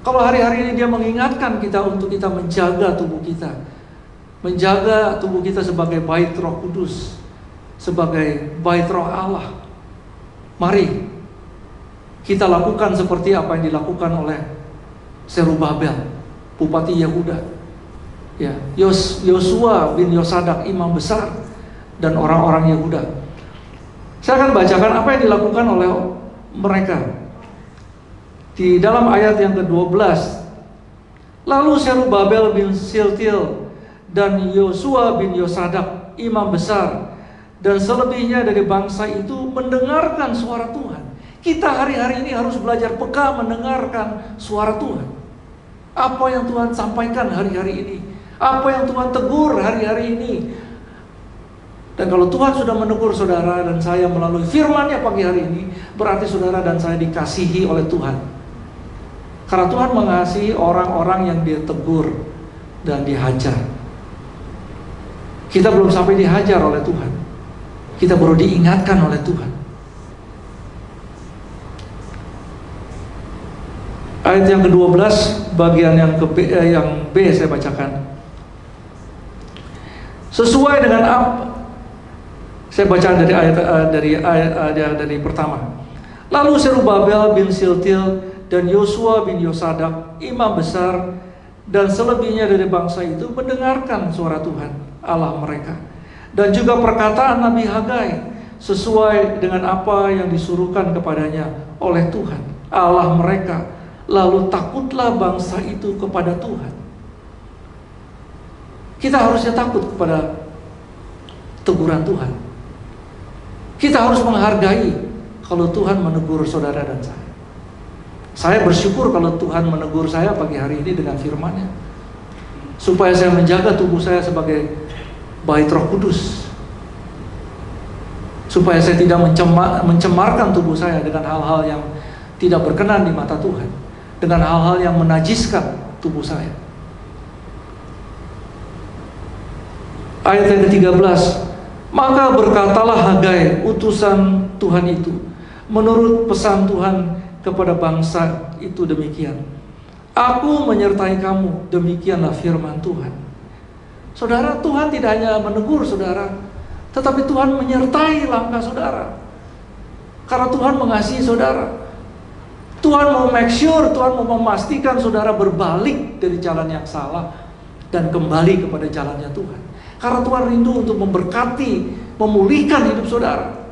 kalau hari-hari ini dia mengingatkan kita untuk kita menjaga tubuh kita, menjaga tubuh kita sebagai bait Roh Kudus, sebagai bait Roh Allah, mari kita lakukan seperti apa yang dilakukan oleh Zerubabel, Bupati Yehuda, ya, Yosua bin Yosadak, imam besar, dan orang-orang Yehuda. Saya akan bacakan apa yang dilakukan oleh mereka di dalam ayat yang ke-12. Lalu Zerubabel bin Siltil dan Yosua bin Yosadak, imam besar, dan selebihnya dari bangsa itu mendengarkan suara Tuhan. Kita hari-hari ini harus belajar peka mendengarkan suara Tuhan. Apa yang Tuhan sampaikan hari-hari ini, apa yang Tuhan tegur hari-hari ini. Dan kalau Tuhan sudah menegur saudara dan saya melalui firman-Nya pagi hari ini, berarti saudara dan saya dikasihi oleh Tuhan. Karena Tuhan mengasihi orang-orang yang Dia tegur dan dihajar. Kita belum sampai dihajar oleh Tuhan, kita baru diingatkan oleh Tuhan. Ayat yang ke-12, bagian yang B saya bacakan. Sesuai dengan apa? Saya baca dari pertama. Lalu Zerubabel bin Siltil dan Yosua bin Yosadak, imam besar, dan selebihnya dari bangsa itu mendengarkan suara Tuhan Allah mereka, dan juga perkataan Nabi Hagai sesuai dengan apa yang disuruhkan kepadanya oleh Tuhan Allah mereka. Lalu takutlah bangsa itu kepada Tuhan. Kita harusnya takut kepada teguran Tuhan. Kita harus menghargai kalau Tuhan menegur saudara dan saya. Saya bersyukur kalau Tuhan menegur saya pagi hari ini dengan firman-Nya, supaya saya menjaga tubuh saya sebagai bait Roh Kudus, supaya saya tidak mencemarkan tubuh saya dengan hal-hal yang tidak berkenan di mata Tuhan. dengan hal-hal yang menajiskan tubuh saya. Ayat yang ke-13, maka berkatalah Hagai, utusan Tuhan itu, menurut pesan Tuhan kepada bangsa itu demikian. Aku menyertai kamu, demikianlah firman Tuhan. Saudara, Tuhan tidak hanya menegur saudara, tetapi Tuhan menyertai langkah saudara. Karena Tuhan mengasihi saudara. Tuhan mau make sure, Tuhan mau memastikan saudara berbalik dari jalan yang salah dan kembali kepada jalannya Tuhan. Karena Tuhan rindu untuk memberkati, memulihkan hidup saudara.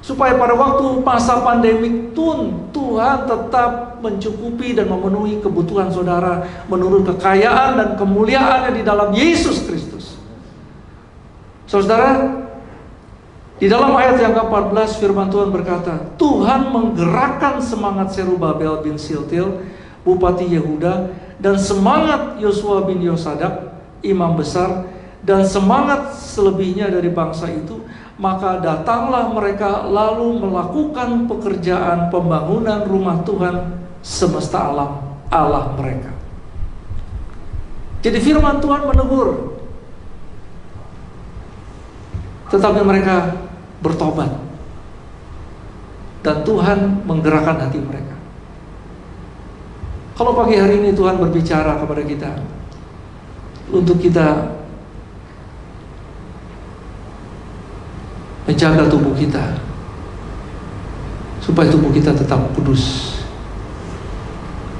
Supaya pada waktu masa pandemik Tuhan tetap mencukupi dan memenuhi kebutuhan saudara menurut kekayaan dan kemuliaannya di dalam Yesus Kristus. Saudara, di dalam ayat yang ke-14 firman Tuhan berkata, Tuhan menggerakkan semangat Zerubabel bin Shealtiel, Bupati Yehuda, dan semangat Yosua bin Yosadak, imam besar, dan semangat selebihnya dari bangsa itu. Maka datanglah mereka lalu melakukan pekerjaan pembangunan rumah Tuhan semesta alam, Allah mereka. Jadi firman Tuhan menegur, tetapi mereka bertobat, dan Tuhan menggerakkan hati mereka. Kalau pagi hari ini Tuhan berbicara kepada kita untuk kita menjaga tubuh kita supaya tubuh kita tetap kudus,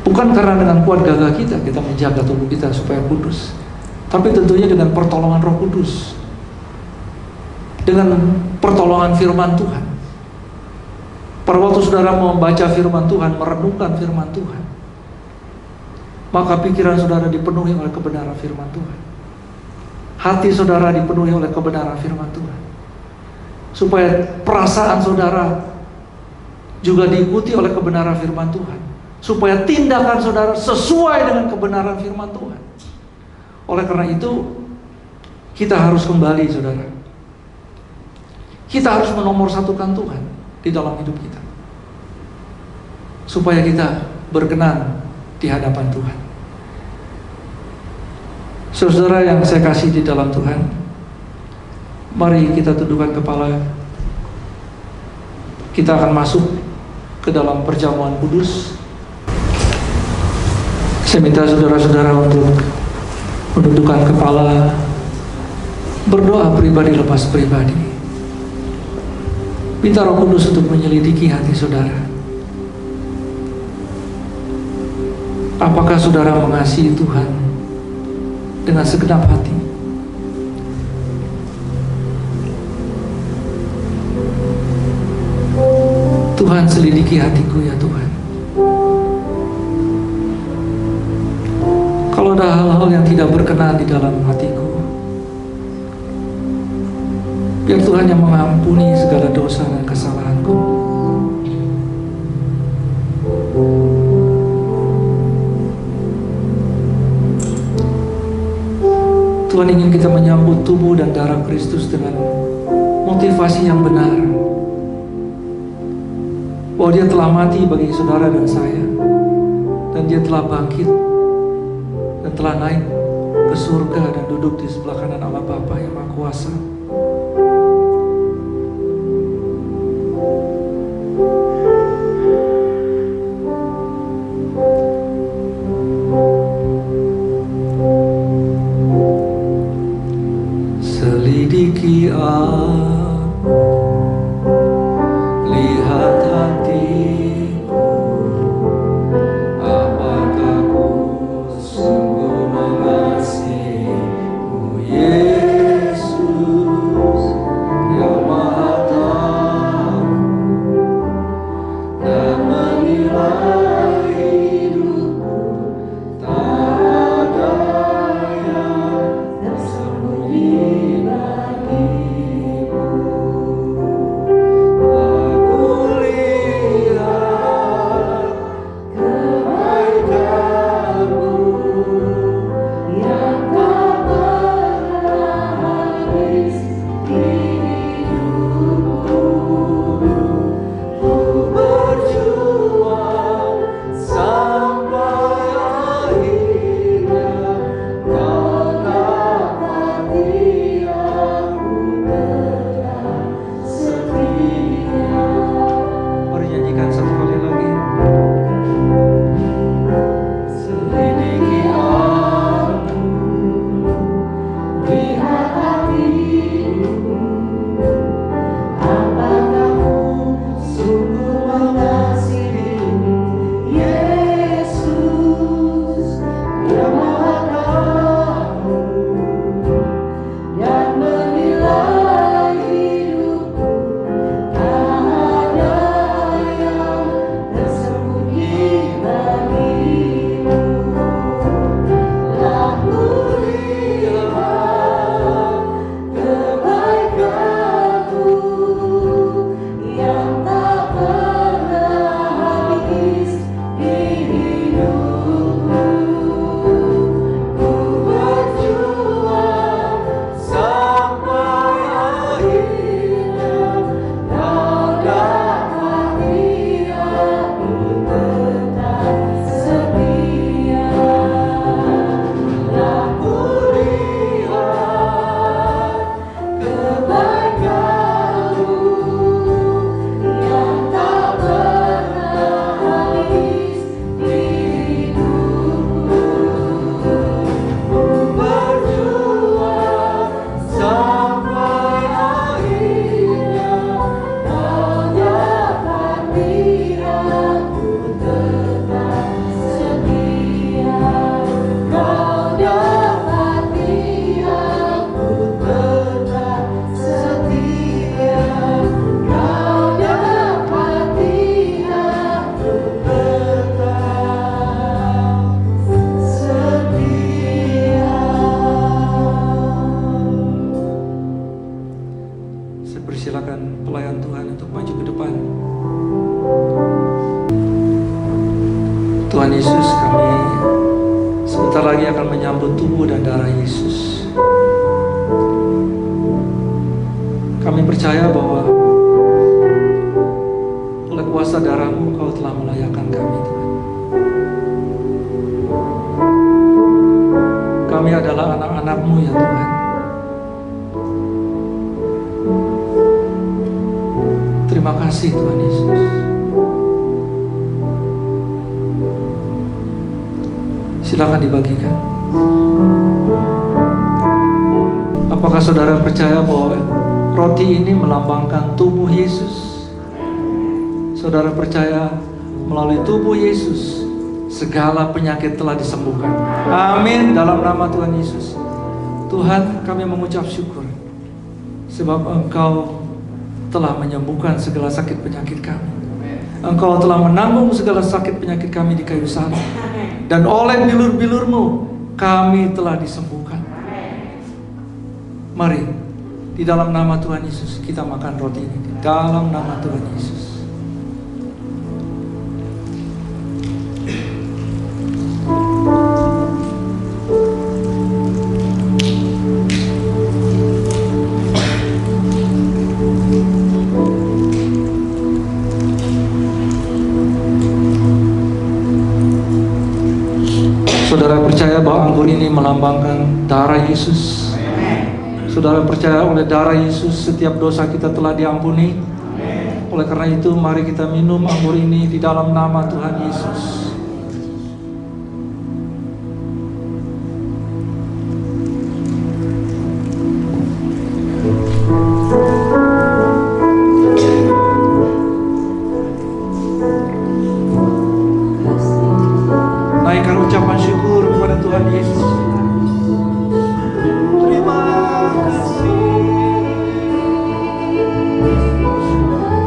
bukan karena dengan kuat gagah kita menjaga tubuh kita supaya kudus, tapi tentunya dengan pertolongan Roh Kudus, dengan pertolongan firman Tuhan. Pada waktu saudara membaca firman Tuhan, merenungkan firman Tuhan, maka pikiran saudara dipenuhi oleh kebenaran firman Tuhan, hati saudara dipenuhi oleh kebenaran firman Tuhan, supaya perasaan saudara juga diikuti oleh kebenaran firman Tuhan, supaya tindakan saudara sesuai dengan kebenaran firman Tuhan. Oleh karena itu, kita harus kembali saudara. Kita harus menomorsatukan Tuhan di dalam hidup kita, supaya kita berkenan di hadapan Tuhan. Saudara yang saya kasih di dalam Tuhan, mari kita tundukkan kepala. Kita akan masuk ke dalam perjamuan kudus. Saya minta saudara-saudara untuk menundukkan kepala, berdoa pribadi lepas pribadi. Minta Roh Kudus untuk menyelidiki hati saudara. Apakah saudara mengasihi Tuhan dengan segenap hati? Tuhan, selidiki hatiku ya Tuhan. Kalau ada hal-hal yang tidak berkenan di dalam hatiku, biar Tuhan yang mengampuni segala dosa dan kesalahanku. Tuhan ingin kita menyambut tubuh dan darah Kristus dengan motivasi yang benar, bahwa Dia telah mati bagi saudara dan saya, dan Dia telah bangkit dan telah naik ke surga dan duduk di sebelah kanan Allah Bapa yang Maha Kuasa. Selidiki aku, lihat hatiku, apakah ku sungguh mengasihimu Yesus. Tuhan Yesus, kami sebentar lagi akan menyambut tubuh dan darah Yesus. Kami percaya bahwa oleh kuasa darah-Mu Engkau telah melayakan kami, Tuhan. Kami adalah anak-anak-Mu ya Tuhan. Terima kasih Tuhan Yesus. Silakan dibagikan. Apakah saudara percaya bahwa roti ini melambangkan tubuh Yesus? Saudara percaya melalui tubuh Yesus segala penyakit telah disembuhkan. Amin, dalam nama Tuhan Yesus. Tuhan, kami mengucap syukur sebab Engkau telah menyembuhkan segala sakit penyakit kami. Engkau telah menanggung segala sakit penyakit kami di kayu salib. Dan oleh bilur-bilur-Mu kami telah disembuhkan. Mari, di dalam nama Tuhan Yesus kita makan roti ini. Di dalam nama Tuhan Yesus. Saudara percaya bahwa anggur ini melambangkan darah Yesus? Saudara percaya oleh darah Yesus setiap dosa kita telah diampuni? Oleh karena itu mari kita minum anggur ini di dalam nama Tuhan Yesus. Naikkan ucapan syukur kepada Tuhan Yesus. Terima kasih.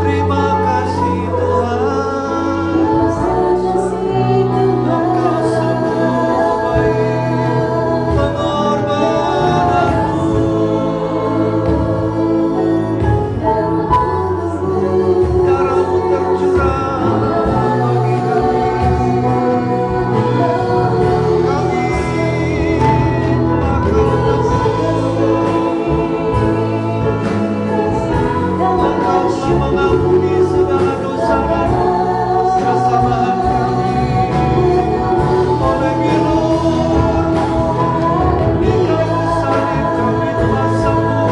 Terima kasih Tuhan. Engkau sungguh baik. Pengorbananmu. Darah-Mu tercurah bagi kami. Mengampuni segala dosa dan kesalahan kami. Oleh bilur-Mu di kayu salib kami telah sembuh.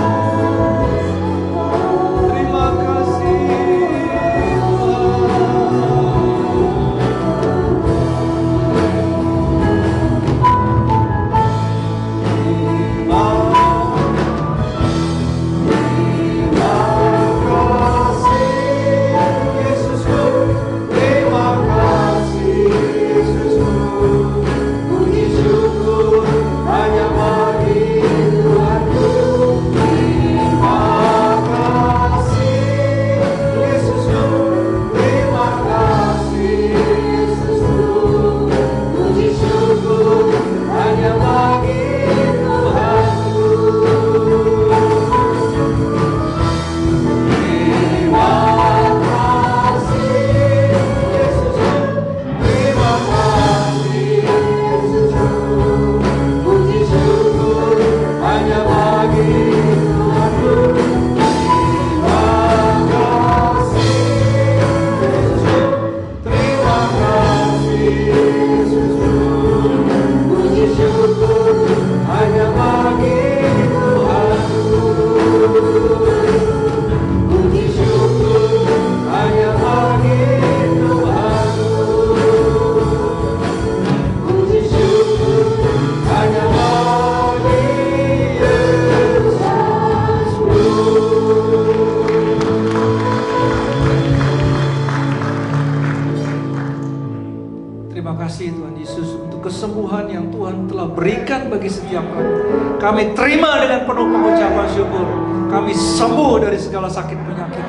Terima kasih Tuhan Yesus untuk kesembuhan yang Tuhan telah berikan bagi setiap kami. Kami terima dengan penuh pengucapan syukur. Kami sembuh dari segala sakit penyakit.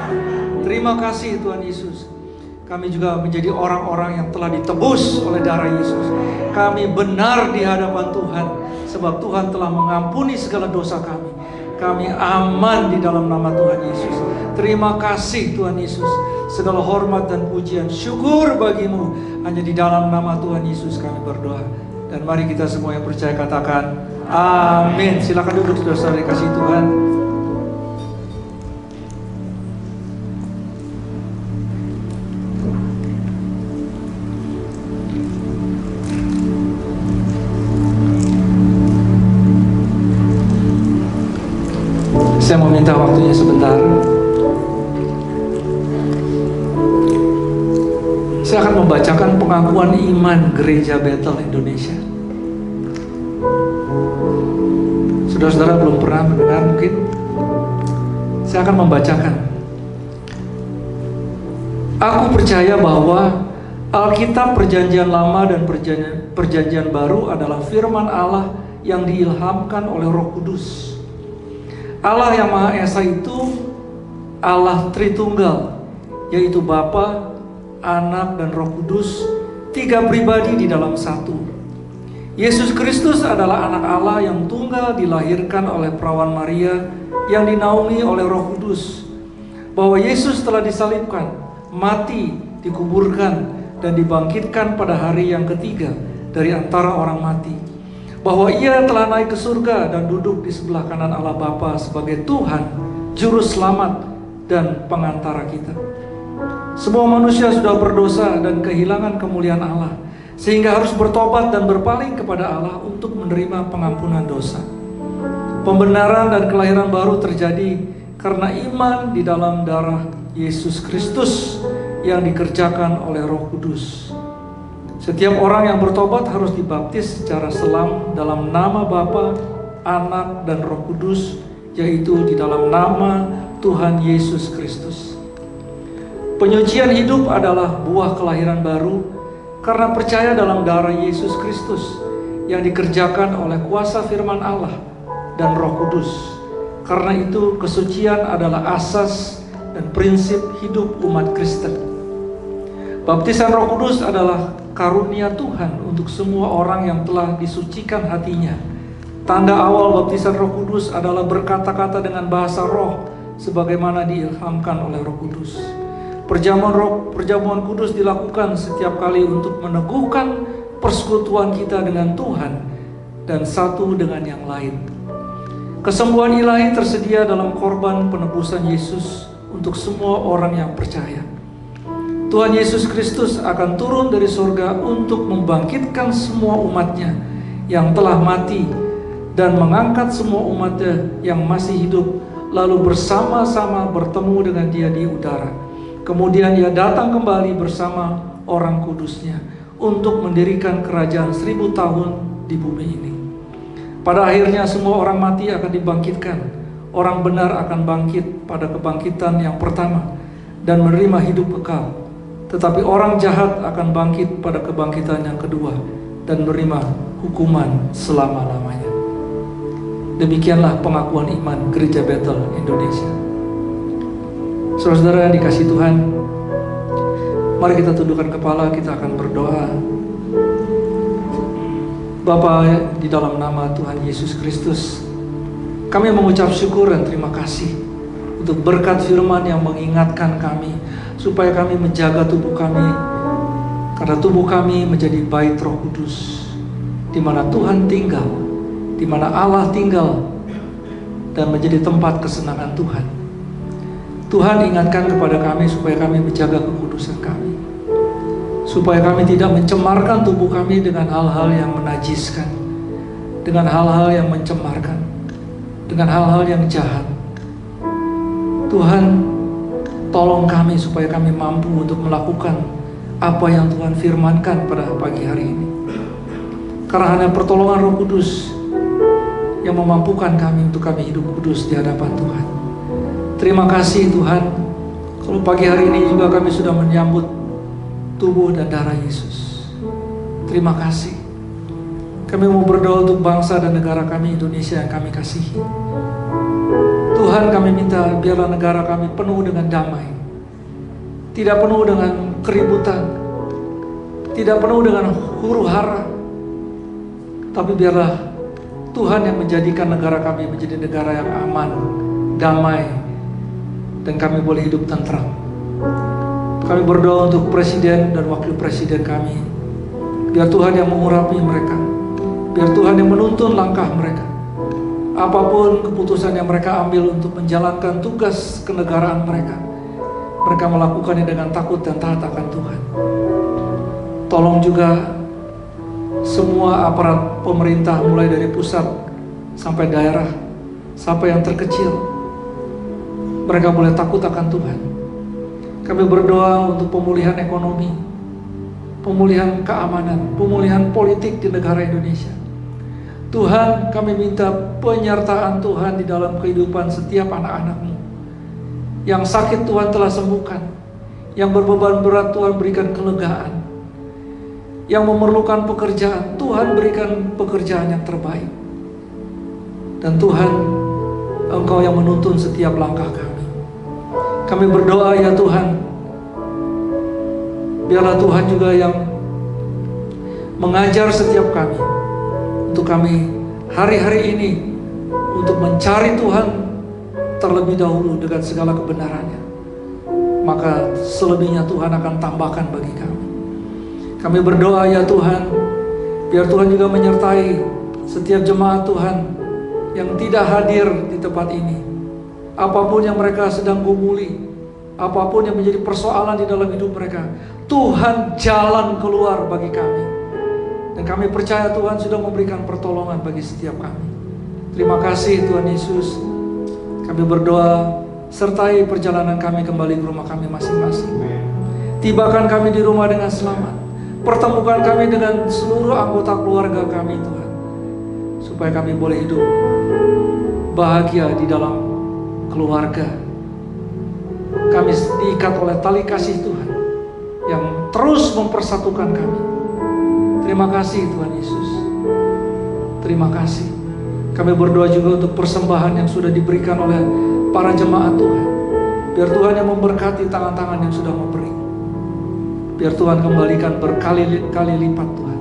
Terima kasih Tuhan Yesus. Kami juga menjadi orang-orang yang telah ditebus oleh darah Yesus. Kami benar di hadapan Tuhan sebab Tuhan telah mengampuni segala dosa kami. Kami aman di dalam nama Tuhan Yesus. Terima kasih Tuhan Yesus. segala hormat dan pujian, syukur bagimu. Hanya di dalam nama Tuhan Yesus kami berdoa. Dan mari kita semua yang percaya katakan amin. Silakan duduk saudara-saudara dikasih Tuhan. Saya mau minta waktunya sebentar. Saya akan membacakan pengakuan iman Gereja Bethel Indonesia. Saudara-saudara belum pernah mendengar mungkin. Saya akan membacakan. Aku percaya bahwa Alkitab Perjanjian Lama dan Perjanjian Baru adalah firman Allah yang diilhamkan oleh Roh Kudus. Allah yang Maha Esa itu Allah Tritunggal, yaitu Bapa, Anak, dan Roh Kudus, 3 pribadi di dalam satu. Yesus Kristus adalah anak Allah yang tunggal, dilahirkan oleh perawan Maria yang dinaungi oleh Roh Kudus. Bahwa Yesus telah disalibkan, mati, dikuburkan, dan dibangkitkan pada hari yang ketiga dari antara orang mati. Bahwa Ia telah naik ke surga dan duduk di sebelah kanan Allah Bapa sebagai Tuhan, Juru Selamat, dan Pengantara kita. Semua manusia sudah berdosa dan kehilangan kemuliaan Allah, sehingga harus bertobat dan berpaling kepada Allah untuk menerima pengampunan dosa. Pembenaran dan kelahiran baru terjadi karena iman di dalam darah Yesus Kristus yang dikerjakan oleh Roh Kudus. Setiap orang yang bertobat harus dibaptis secara selam dalam nama Bapa, Anak, dan Roh Kudus, yaitu di dalam nama Tuhan Yesus Kristus. Penyucian hidup adalah buah kelahiran baru karena percaya dalam darah Yesus Kristus yang dikerjakan oleh kuasa firman Allah dan Roh Kudus. Karena itu kesucian adalah asas dan prinsip hidup umat Kristen. Baptisan Roh Kudus adalah karunia Tuhan untuk semua orang yang telah disucikan hatinya. Tanda awal baptisan Roh Kudus adalah berkata-kata dengan bahasa roh sebagaimana diilhamkan oleh Roh Kudus. Perjamuan kudus dilakukan setiap kali untuk meneguhkan persekutuan kita dengan Tuhan dan satu dengan yang lain. Kesembuhan ilahi tersedia dalam korban penebusan Yesus untuk semua orang yang percaya. Tuhan Yesus Kristus akan turun dari surga untuk membangkitkan semua umatnya yang telah mati dan mengangkat semua umatnya yang masih hidup, lalu bersama-sama bertemu dengan Dia di udara. Kemudian Ia datang kembali bersama orang kudusnya untuk mendirikan kerajaan 1000 tahun di bumi ini. Pada akhirnya semua orang mati akan dibangkitkan. Orang benar akan bangkit pada kebangkitan yang pertama dan menerima hidup kekal. Tetapi orang jahat akan bangkit pada kebangkitan yang kedua dan menerima hukuman selama-lamanya. Demikianlah pengakuan iman Gereja Bethel Indonesia. Saudara-saudara yang dikasihi Tuhan, mari kita tundukkan kepala, kita akan berdoa. Bapa, di dalam nama Tuhan Yesus Kristus, kami mengucap syukur dan terima kasih untuk berkat firman yang mengingatkan kami supaya kami menjaga tubuh kami, karena tubuh kami menjadi bait Roh Kudus, di mana Tuhan tinggal, di mana Allah tinggal, dan menjadi tempat kesenangan Tuhan. Tuhan ingatkan kepada kami supaya kami menjaga kekudusan kami, supaya kami tidak mencemarkan tubuh kami dengan hal-hal yang menajiskan, dengan hal-hal yang mencemarkan, dengan hal-hal yang jahat. Tuhan, tolong kami supaya kami mampu untuk melakukan apa yang Tuhan firmankan pada pagi hari ini. Karena hanya pertolongan Roh Kudus yang memampukan kami untuk kami hidup kudus di hadapan Tuhan. Terima kasih Tuhan, kalau pagi hari ini juga kami sudah menyambut tubuh dan darah Yesus. Terima kasih. Kami mau berdoa untuk bangsa dan negara kami Indonesia yang kami kasihi. Tuhan, kami minta biarlah negara kami penuh dengan damai, tidak penuh dengan keributan, tidak penuh dengan huru-hara, tapi biarlah Tuhan yang menjadikan negara kami menjadi negara yang aman, damai, dan kami boleh hidup tentram. Kami berdoa untuk presiden dan wakil presiden kami. Biar Tuhan yang mengurapi mereka. Biar Tuhan yang menuntun langkah mereka. Apapun keputusan yang mereka ambil untuk menjalankan tugas kenegaraan mereka, mereka melakukannya dengan takut dan taat akan Tuhan. Tolong juga semua aparat pemerintah, mulai dari pusat sampai daerah, sampai yang terkecil, mereka boleh takut akan Tuhan. Kami berdoa untuk pemulihan ekonomi, pemulihan keamanan, pemulihan politik di negara Indonesia. Tuhan, kami minta penyertaan Tuhan di dalam kehidupan setiap anak-anak-Mu. Yang sakit Tuhan telah sembuhkan, yang berbeban berat Tuhan berikan kelegaan, yang memerlukan pekerjaan, Tuhan berikan pekerjaan yang terbaik. Dan Tuhan, Engkau yang menuntun setiap langkah kami. Kami berdoa ya Tuhan, biarlah Tuhan juga yang mengajar setiap kami, untuk kami hari-hari ini untuk mencari Tuhan terlebih dahulu dengan segala kebenarannya. Maka selebihnya Tuhan akan tambahkan bagi kami. Kami berdoa ya Tuhan, biar Tuhan juga menyertai setiap jemaat Tuhan yang tidak hadir di tempat ini. Apapun yang mereka sedang gumuli, apapun yang menjadi persoalan di dalam hidup mereka, Tuhan jalan keluar bagi kami. Dan kami percaya Tuhan sudah memberikan pertolongan bagi setiap kami. Terima kasih Tuhan Yesus. Kami berdoa, sertai perjalanan kami kembali ke rumah kami masing-masing. Tibakan kami di rumah dengan selamat. Pertemukan kami dengan seluruh anggota keluarga kami Tuhan, supaya kami boleh hidup bahagia di dalam keluarga. Kami diikat oleh tali kasih Tuhan yang terus mempersatukan kami. Terima kasih Tuhan Yesus. Terima kasih. Kami berdoa juga untuk persembahan yang sudah diberikan oleh para jemaat Tuhan. Biar Tuhan yang memberkati tangan-tangan yang sudah memberi. Biar Tuhan kembalikan berkali-kali lipat Tuhan.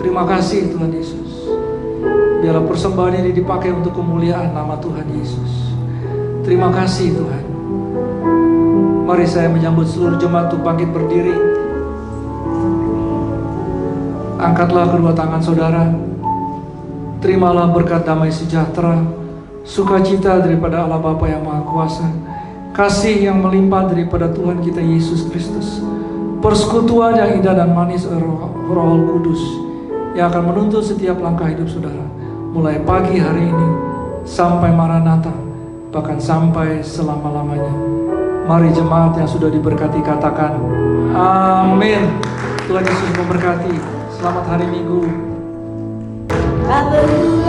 Terima kasih Tuhan Yesus. Biarlah persembahan ini dipakai untuk kemuliaan nama Tuhan Yesus. Terima kasih Tuhan. Mari saya menyambut seluruh jemaat untuk bangkit berdiri. Angkatlah kedua tangan saudara. Terimalah berkat damai sejahtera, sukacita daripada Allah Bapa yang Maha Kuasa, kasih yang melimpah daripada Tuhan kita Yesus Kristus, persekutuan yang indah dan manis Roh Kudus yang akan menuntun setiap langkah hidup saudara, mulai pagi hari ini sampai Maranatha, bahkan sampai selama-lamanya. Mari jemaat yang sudah diberkati katakan amin. Tuhan Yesus memberkati. Selamat hari Minggu. Haleluya.